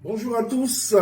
Bonjour à tous,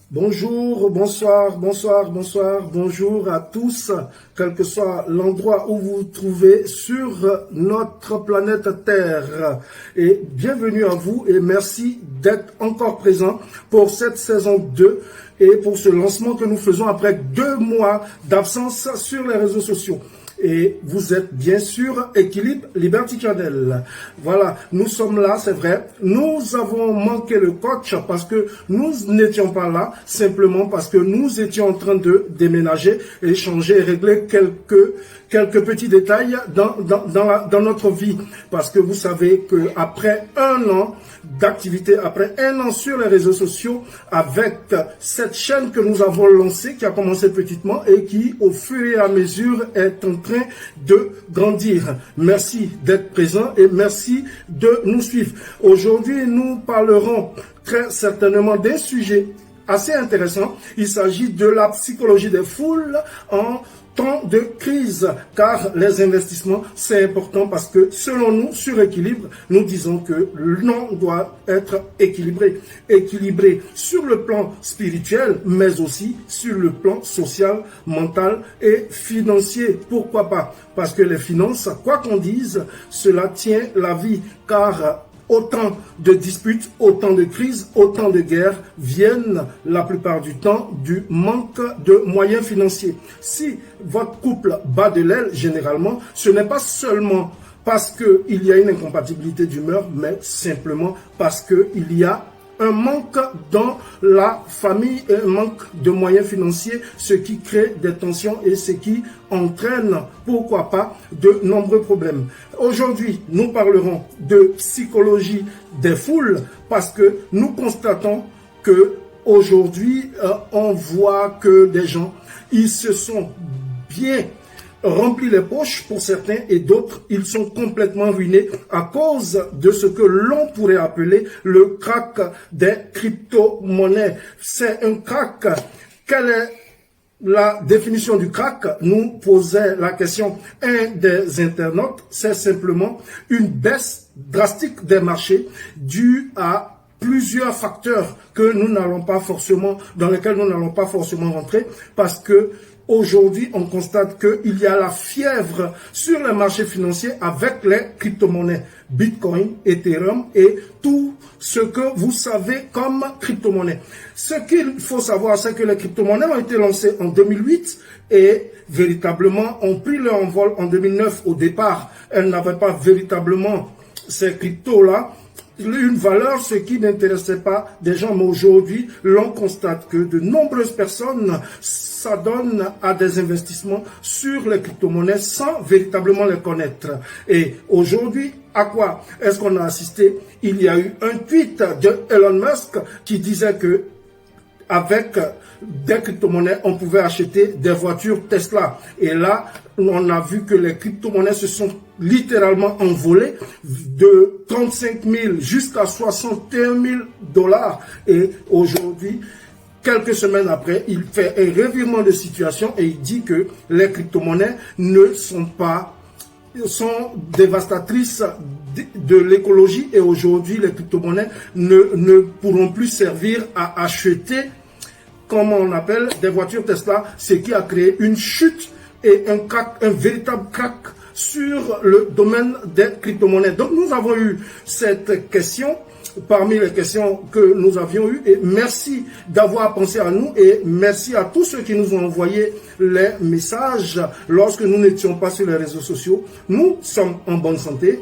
bonjour, bonsoir, bonjour à tous, quel que soit l'endroit où vous vous trouvez sur notre planète Terre. Et bienvenue à vous et merci d'être encore présent pour cette saison 2 et pour ce lancement que nous faisons après 2 mois d'absence sur les réseaux sociaux. Et vous êtes bien sûr Équilibre Liberty Channel. Voilà, nous sommes là, c'est vrai. Nous avons manqué le coach parce que nous n'étions pas là, simplement parce que nous étions en train de déménager, échanger et régler quelques petits détails dans notre vie. Parce que vous savez qu'après 1 an d'activité, après 1 an sur les réseaux sociaux, avec cette chaîne que nous avons lancée, qui a commencé petitement et qui, au fur et à mesure, est en train de grandir. Merci d'être présent et merci de nous suivre. Aujourd'hui, nous parlerons très certainement d'un sujet assez intéressant. Il s'agit de la psychologie des foules en temps de crise, car les investissements, c'est important parce que selon nous, sur Équilibre, nous disons que l'on doit être équilibré. Équilibré sur le plan spirituel, mais aussi sur le plan social, mental et financier. Pourquoi pas? Parce que les finances, quoi qu'on dise, cela tient la vie, car autant de disputes, autant de crises, autant de guerres viennent la plupart du temps du manque de moyens financiers. Si votre couple bat de l'aile, généralement, ce n'est pas seulement parce qu'il y a une incompatibilité d'humeur, mais simplement parce qu'il y a un manque dans la famille, un manque de moyens financiers, ce qui crée des tensions et ce qui entraîne, pourquoi pas, de nombreux problèmes. Aujourd'hui, nous parlerons de psychologie des foules parce que nous constatons que aujourd'hui, on voit que des gens, ils se sont bien remplis les poches pour certains et d'autres, ils sont complètement ruinés à cause de ce que l'on pourrait appeler le crack des crypto-monnaies. C'est un crack. Quelle est la définition du crack? Nous posait la question un des internautes. C'est simplement une baisse drastique des marchés due à plusieurs facteurs que nous n'allons pas forcément, dans lesquels nous n'allons pas forcément rentrer parce que aujourd'hui, on constate qu'il y a la fièvre sur les marchés financiers avec les crypto-monnaies, Bitcoin, Ethereum et tout ce que vous savez comme crypto-monnaies. Ce qu'il faut savoir, c'est que les crypto-monnaies ont été lancées en 2008 et véritablement ont pris leur envol en 2009. Au départ, elles n'avaient pas véritablement ces cryptos-là une valeur, ce qui n'intéressait pas des gens. Mais aujourd'hui, l'on constate que de nombreuses personnes s'adonnent à des investissements sur les crypto-monnaies sans véritablement les connaître. Et aujourd'hui, à quoi est-ce qu'on a assisté? Il y a eu un tweet de Elon Musk qui disait que avec des crypto-monnaies, on pouvait acheter des voitures Tesla. Et là, on a vu que les crypto-monnaies se sont littéralement envolées de 35 000 jusqu'à 61 000 $. Et aujourd'hui, quelques semaines après, il fait un revirement de situation et il dit que les crypto-monnaies sont dévastatrices de l'écologie et aujourd'hui, les crypto-monnaies ne pourront plus servir à acheter, comment on appelle, des voitures Tesla, ce qui a créé une chute et un véritable crack sur le domaine des crypto-monnaies. Donc nous avons eu cette question parmi les questions que nous avions eues et merci d'avoir pensé à nous et merci à tous ceux qui nous ont envoyé les messages lorsque nous n'étions pas sur les réseaux sociaux. Nous sommes en bonne santé,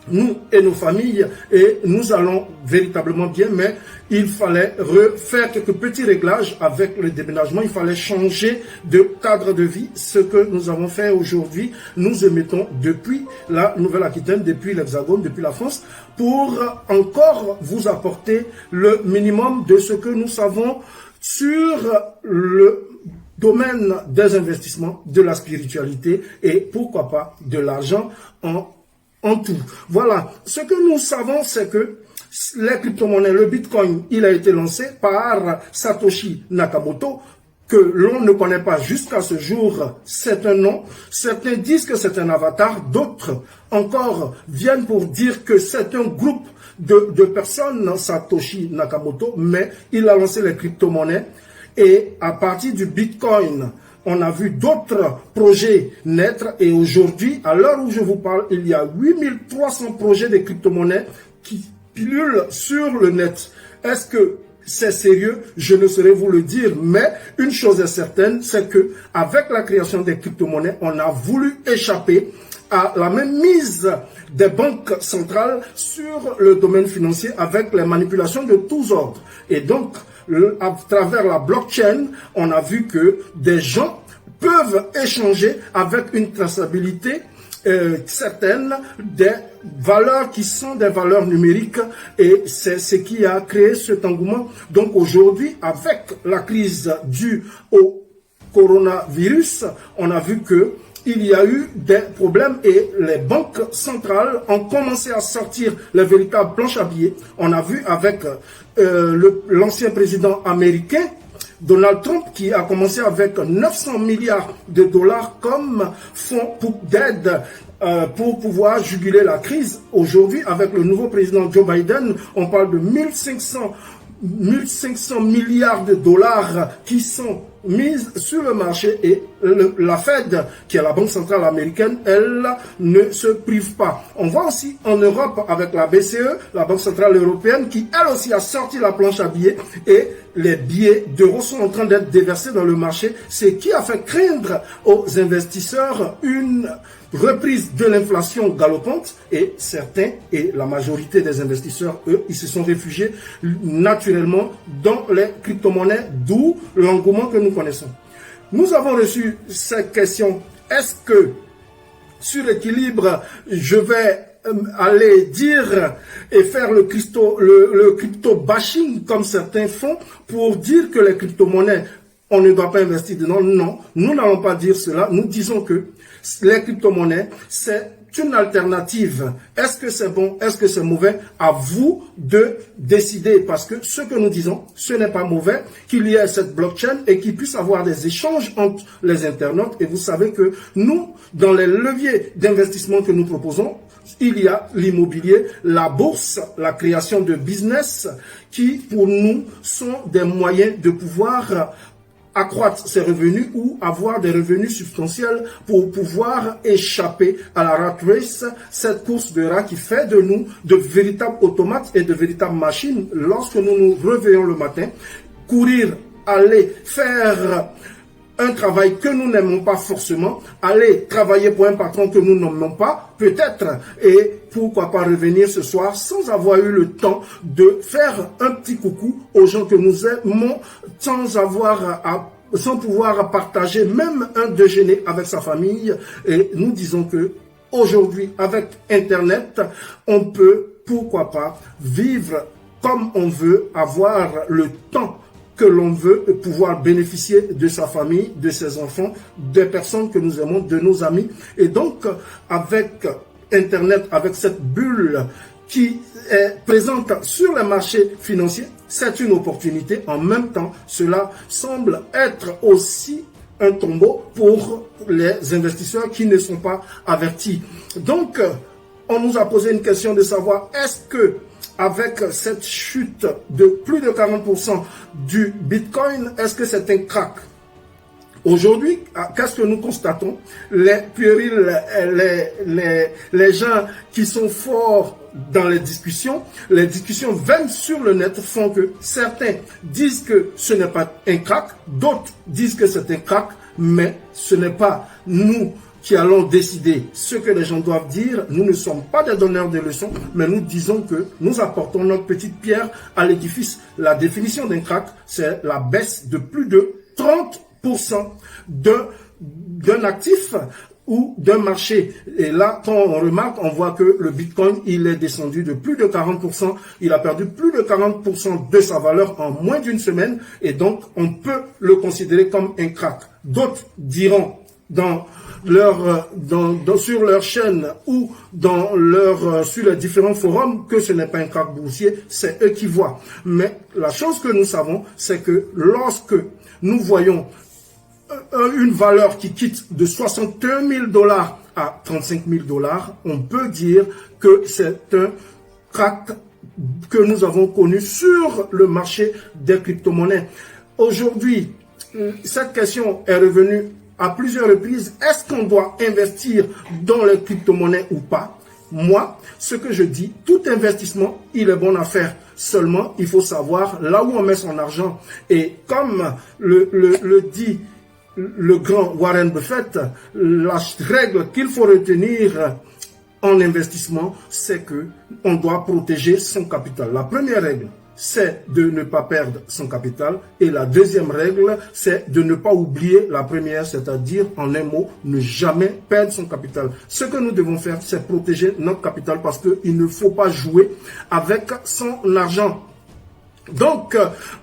nous et nos familles, et nous allons véritablement bien, mais il fallait refaire quelques petits réglages avec le déménagement, il fallait changer de cadre de vie, ce que nous avons fait aujourd'hui. Nous émettons depuis la Nouvelle-Aquitaine, depuis l'Hexagone, depuis la France, pour encore vous apporter le minimum de ce que nous savons sur le domaine des investissements, de la spiritualité et pourquoi pas de l'argent en tout. Voilà, ce que nous savons, c'est que les crypto-monnaies, le Bitcoin, il a été lancé par Satoshi Nakamoto, que l'on ne connaît pas jusqu'à ce jour, c'est un nom. Certains disent que c'est un avatar, d'autres encore viennent pour dire que c'est un groupe de personnes, Satoshi Nakamoto, mais il a lancé les crypto-monnaies et à partir du Bitcoin, on a vu d'autres projets naître et aujourd'hui, à l'heure où je vous parle, il y a 8300 projets de crypto-monnaies qui pullulent sur le net. Est-ce que c'est sérieux? Je ne saurais vous le dire, mais une chose est certaine, c'est que avec la création des crypto-monnaies, on a voulu échapper à la même mise des banques centrales sur le domaine financier avec les manipulations de tous ordres. Et donc, à travers la blockchain, on a vu que des gens peuvent échanger avec une traçabilité certaine des valeurs qui sont des valeurs numériques et c'est ce qui a créé cet engouement. Donc aujourd'hui, avec la crise due au coronavirus, on a vu que il y a eu des problèmes et les banques centrales ont commencé à sortir les véritables planches à billets. On a vu avec l'ancien président américain, Donald Trump, qui a commencé avec 900 milliards de dollars comme fonds d'aide pour pouvoir juguler la crise. Aujourd'hui, avec le nouveau président Joe Biden, on parle de 1500 milliards de dollars qui sont mises sur le marché et la Fed, qui est la banque centrale américaine, elle ne se prive pas. On voit aussi en Europe avec la BCE, la banque centrale européenne, qui elle aussi a sorti la planche à billets et les billets d'euros sont en train d'être déversés dans le marché, ce qui a fait craindre aux investisseurs une reprise de l'inflation galopante et certains et la majorité des investisseurs, eux, ils se sont réfugiés naturellement dans les crypto-monnaies, d'où l'engouement que nous connaissons. Nous avons reçu cette question, est-ce que sur l'équilibre, je vais aller dire et faire le crypto bashing comme certains font pour dire que les crypto-monnaies, on ne doit pas investir dedans? Non, nous n'allons pas dire cela. Nous disons que les crypto-monnaies, c'est une alternative. Est-ce que c'est bon? Est-ce que c'est mauvais? À vous de décider, parce que ce que nous disons, ce n'est pas mauvais qu'il y ait cette blockchain et qu'il puisse avoir des échanges entre les internautes. Et vous savez que nous, dans les leviers d'investissement que nous proposons, il y a l'immobilier, la bourse, la création de business qui, pour nous, sont des moyens de pouvoir accroître ses revenus ou avoir des revenus substantiels pour pouvoir échapper à la rat race, cette course de rats qui fait de nous de véritables automates et de véritables machines lorsque nous nous réveillons le matin, courir, aller faire un travail que nous n'aimons pas forcément, aller travailler pour un patron que nous n'aimons pas, peut-être, et pourquoi pas revenir ce soir sans avoir eu le temps de faire un petit coucou aux gens que nous aimons, sans pouvoir partager même un déjeuner avec sa famille. Et nous disons que aujourd'hui, avec Internet, on peut, pourquoi pas, vivre comme on veut, avoir le temps que l'on veut, pouvoir bénéficier de sa famille, de ses enfants, des personnes que nous aimons, de nos amis. Et donc, avec Internet, avec cette bulle qui est présente sur les marchés financiers, c'est une opportunité. En même temps, cela semble être aussi un tombeau pour les investisseurs qui ne sont pas avertis. Donc, on nous a posé une question de savoir, est-ce que avec cette chute de plus de 40% du Bitcoin, est-ce que c'est un crack? Aujourd'hui, qu'est-ce que nous constatons? Les puérils, les gens qui sont forts dans les discussions viennent sur le net, font que certains disent que ce n'est pas un crack, d'autres disent que c'est un crack, mais ce n'est pas nous qui allons décider ce que les gens doivent dire. Nous ne sommes pas des donneurs de leçons, mais nous disons que nous apportons notre petite pierre à l'édifice. La définition d'un crack, c'est la baisse de plus de 30% d'un actif ou d'un marché. Et là, quand on remarque, on voit que le Bitcoin, il est descendu de plus de 40%. Il a perdu plus de 40% de sa valeur en moins d'une semaine. Et donc, on peut le considérer comme un crack. D'autres diront, dans sur leur chaîne ou sur les différents forums que ce n'est pas un krach boursier, c'est eux qui voient. Mais la chose que nous savons, c'est que lorsque nous voyons une valeur qui quitte de 61 000 $ à 35 000 $, on peut dire que c'est un krach que nous avons connu sur le marché des crypto-monnaies. Aujourd'hui, cette question est revenue à plusieurs reprises. Est-ce qu'on doit investir dans les crypto-monnaies ou pas? Moi, ce que je dis, tout investissement, il est bon à faire. Seulement, il faut savoir là où on met son argent. Et comme le dit le grand Warren Buffett, la règle qu'il faut retenir en investissement, c'est que on doit protéger son capital. La première règle, c'est de ne pas perdre son capital. Et la deuxième règle, c'est de ne pas oublier la première, c'est-à-dire, en un mot, ne jamais perdre son capital. Ce que nous devons faire, c'est protéger notre capital parce qu'il ne faut pas jouer avec son argent. Donc,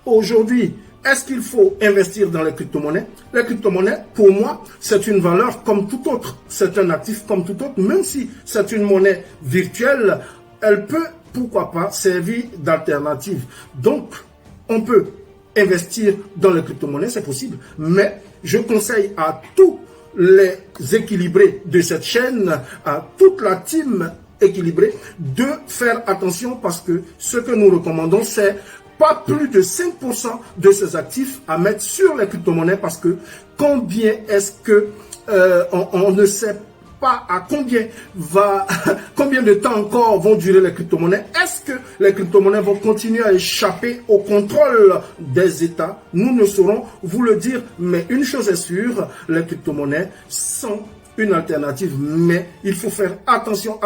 aujourd'hui, est-ce qu'il faut investir dans les crypto-monnaies? Les crypto-monnaies, pour moi, c'est une valeur comme tout autre. C'est un actif comme tout autre. Même si c'est une monnaie virtuelle, elle peut, pourquoi pas, servir d'alternative. Donc, on peut investir dans les crypto-monnaies, c'est possible. Mais je conseille à tous les équilibrés de cette chaîne, à toute la team équilibrée, de faire attention parce que ce que nous recommandons, c'est pas plus de 5% de ces actifs à mettre sur les crypto-monnaies parce que combien est-ce que on ne sait pas à combien de temps encore vont durer les crypto-monnaies. Est-ce que les crypto-monnaies vont continuer à échapper au contrôle des États? Nous ne saurons vous le dire, mais une chose est sûre, les crypto-monnaies sont une alternative, mais il faut faire attention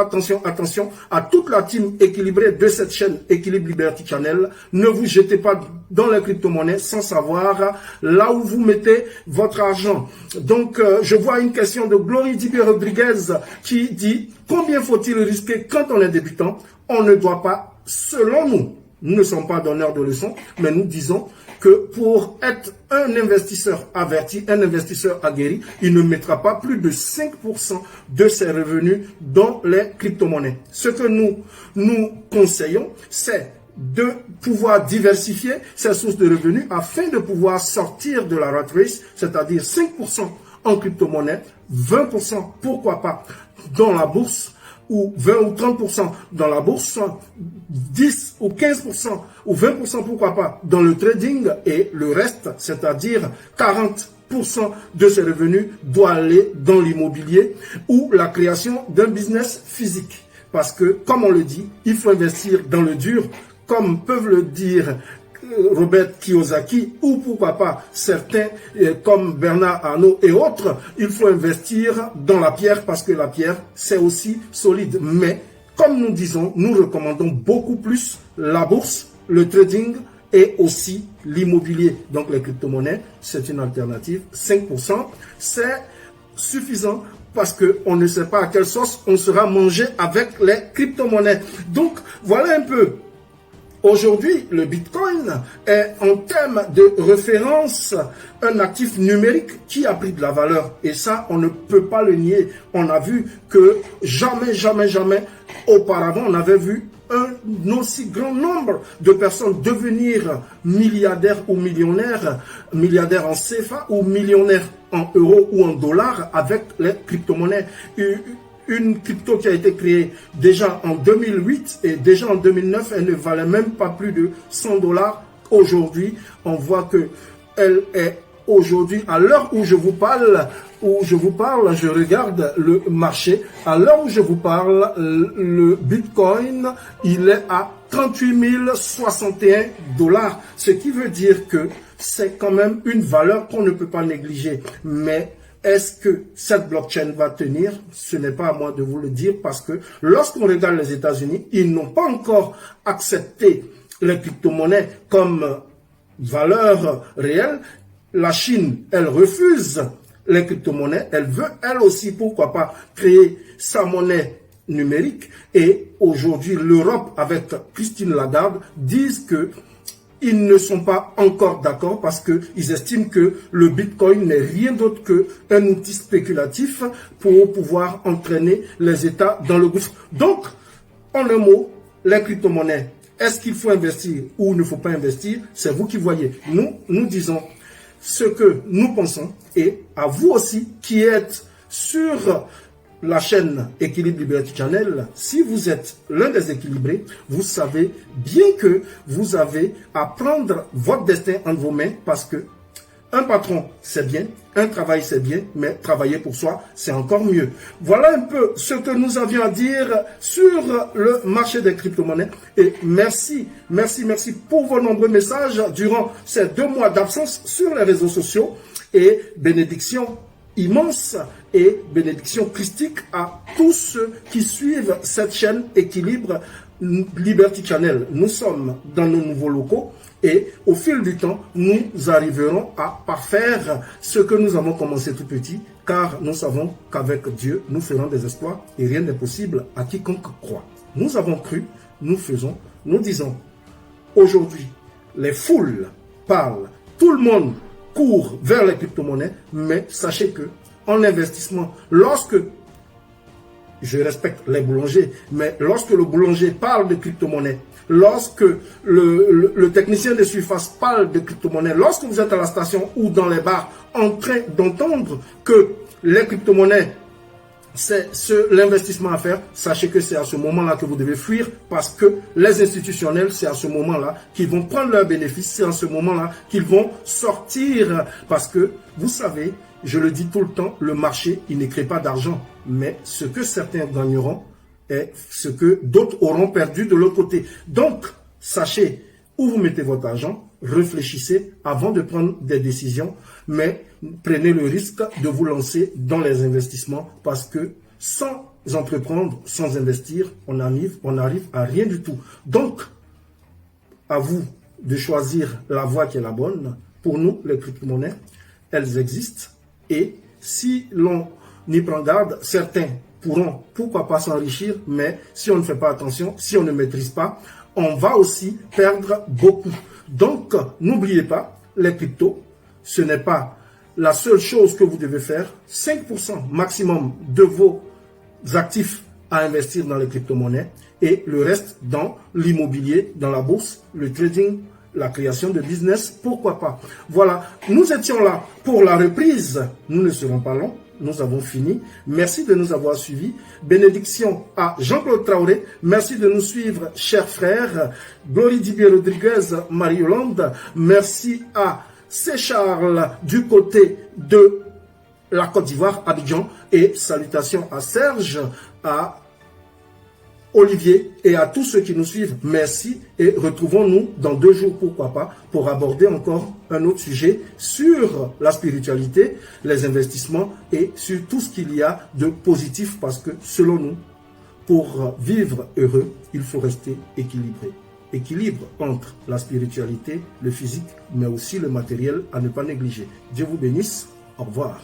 à toute la team équilibrée de cette chaîne Équilibre Liberty Channel. Ne vous jetez pas dans les crypto-monnaies sans savoir là où vous mettez votre argent. Donc, je vois une question de Glory Dibi Rodriguez qui dit « Combien faut-il risquer quand on est débutant ?» On ne doit pas, selon nous ne sommes pas donneurs de leçons, mais nous disons que pour être un investisseur averti, un investisseur aguerri, il ne mettra pas plus de 5% de ses revenus dans les crypto-monnaies. Ce que nous conseillons, c'est de pouvoir diversifier ses sources de revenus afin de pouvoir sortir de la rat race, c'est-à-dire 5% en crypto-monnaie, 20% pourquoi pas dans la bourse, ou 20 ou 30% dans la bourse, 10 ou 15% ou 20% pourquoi pas dans le trading et le reste, c'est-à-dire 40% de ces revenus doit aller dans l'immobilier ou la création d'un business physique. Parce que, comme on le dit, il faut investir dans le dur, comme peuvent le dire Robert Kiyosaki ou pourquoi pas certains comme Bernard Arnault et autres, il faut investir dans la pierre parce que la pierre c'est aussi solide. Mais comme nous disons, nous recommandons beaucoup plus la bourse, le trading et aussi l'immobilier. Donc les crypto-monnaies, c'est une alternative. 5%, c'est suffisant parce qu'on ne sait pas à quelle sauce on sera mangé avec les crypto-monnaies. Donc voilà un peu. Aujourd'hui, le Bitcoin est en termes de référence un actif numérique qui a pris de la valeur. Et ça, on ne peut pas le nier. On a vu que jamais auparavant, on avait vu un aussi grand nombre de personnes devenir milliardaires ou millionnaires, milliardaires en CFA ou millionnaires en euros ou en dollars avec les crypto-monnaies. Une crypto qui a été créée déjà en 2008 et déjà en 2009, elle ne valait même pas plus de 100 $. Aujourd'hui, on voit que elle est aujourd'hui, à l'heure où je vous parle, je regarde le marché. À l'heure où je vous parle, le Bitcoin, il est à 38 061 $. Ce qui veut dire que c'est quand même une valeur qu'on ne peut pas négliger. Mais est-ce que cette blockchain va tenir? Ce n'est pas à moi de vous le dire parce que lorsqu'on regarde les États-Unis, ils n'ont pas encore accepté les crypto-monnaies comme valeur réelle. La Chine, elle refuse les crypto-monnaies. Elle veut, elle aussi, pourquoi pas, créer sa monnaie numérique. Et aujourd'hui, l'Europe, avec Christine Lagarde, disent que ils ne sont pas encore d'accord parce qu'ils estiment que le Bitcoin n'est rien d'autre qu'un outil spéculatif pour pouvoir entraîner les États dans le gouffre. Donc, en un mot, les crypto-monnaies, est-ce qu'il faut investir ou il ne faut pas investir? C'est vous qui voyez. Nous disons ce que nous pensons et à vous aussi qui êtes sur la chaîne Équilibre Liberty Channel, si vous êtes l'un des équilibrés, vous savez bien que vous avez à prendre votre destin entre vos mains parce que un patron, c'est bien, un travail, c'est bien, mais travailler pour soi, c'est encore mieux. Voilà un peu ce que nous avions à dire sur le marché des crypto-monnaies. Et merci pour vos nombreux messages durant ces 2 mois d'absence sur les réseaux sociaux. Et bénédiction immense et bénédiction christique à tous ceux qui suivent cette chaîne Équilibre Liberty Channel. Nous sommes dans nos nouveaux locaux et au fil du temps, nous arriverons à parfaire ce que nous avons commencé tout petit, car nous savons qu'avec Dieu, nous ferons des exploits et rien n'est possible à quiconque croit. Nous avons cru, nous faisons, nous disons. Aujourd'hui, les foules parlent, tout le monde court vers les crypto-monnaies, mais sachez que en investissement, lorsque, je respecte les boulangers, mais lorsque le boulanger parle de crypto-monnaie, lorsque le technicien de surface parle de crypto-monnaie, lorsque vous êtes à la station ou dans les bars en train d'entendre que les crypto-monnaies, c'est l'investissement à faire, sachez que c'est à ce moment-là que vous devez fuir parce que les institutionnels, c'est à ce moment-là qu'ils vont prendre leurs bénéfices, c'est à ce moment-là qu'ils vont sortir parce que, vous savez, je le dis tout le temps, le marché, il ne crée pas d'argent, mais ce que certains gagneront est ce que d'autres auront perdu de l'autre côté. Donc, sachez où vous mettez votre argent, réfléchissez avant de prendre des décisions, mais prenez le risque de vous lancer dans les investissements parce que sans entreprendre, sans investir, on arrive à rien du tout. Donc, à vous de choisir la voie qui est la bonne. Pour nous, les crypto-monnaies, elles existent et si l'on y prend garde, certains pourront, pourquoi pas s'enrichir, mais si on ne fait pas attention, si on ne maîtrise pas, on va aussi perdre beaucoup. Donc, n'oubliez pas, les cryptos, ce n'est pas la seule chose que vous devez faire. 5% maximum de vos actifs à investir dans les crypto-monnaies et le reste dans l'immobilier, dans la bourse, le trading, la création de business, pourquoi pas. Voilà, nous étions là pour la reprise. Nous ne serons pas longs. Nous avons fini. Merci de nous avoir suivis. Bénédiction à Jean-Claude Traoré. Merci de nous suivre, chers frères. Glory Didier Rodriguez, Marie-Yolande. Merci à C. Charles du côté de la Côte d'Ivoire, Abidjan. Et salutations à Serge, à Olivier et à tous ceux qui nous suivent. Merci et retrouvons-nous dans 2 jours, pourquoi pas, pour aborder encore un autre sujet sur la spiritualité, les investissements et sur tout ce qu'il y a de positif parce que selon nous, pour vivre heureux, il faut rester équilibré. Équilibre entre la spiritualité, le physique, mais aussi le matériel à ne pas négliger. Dieu vous bénisse. Au revoir.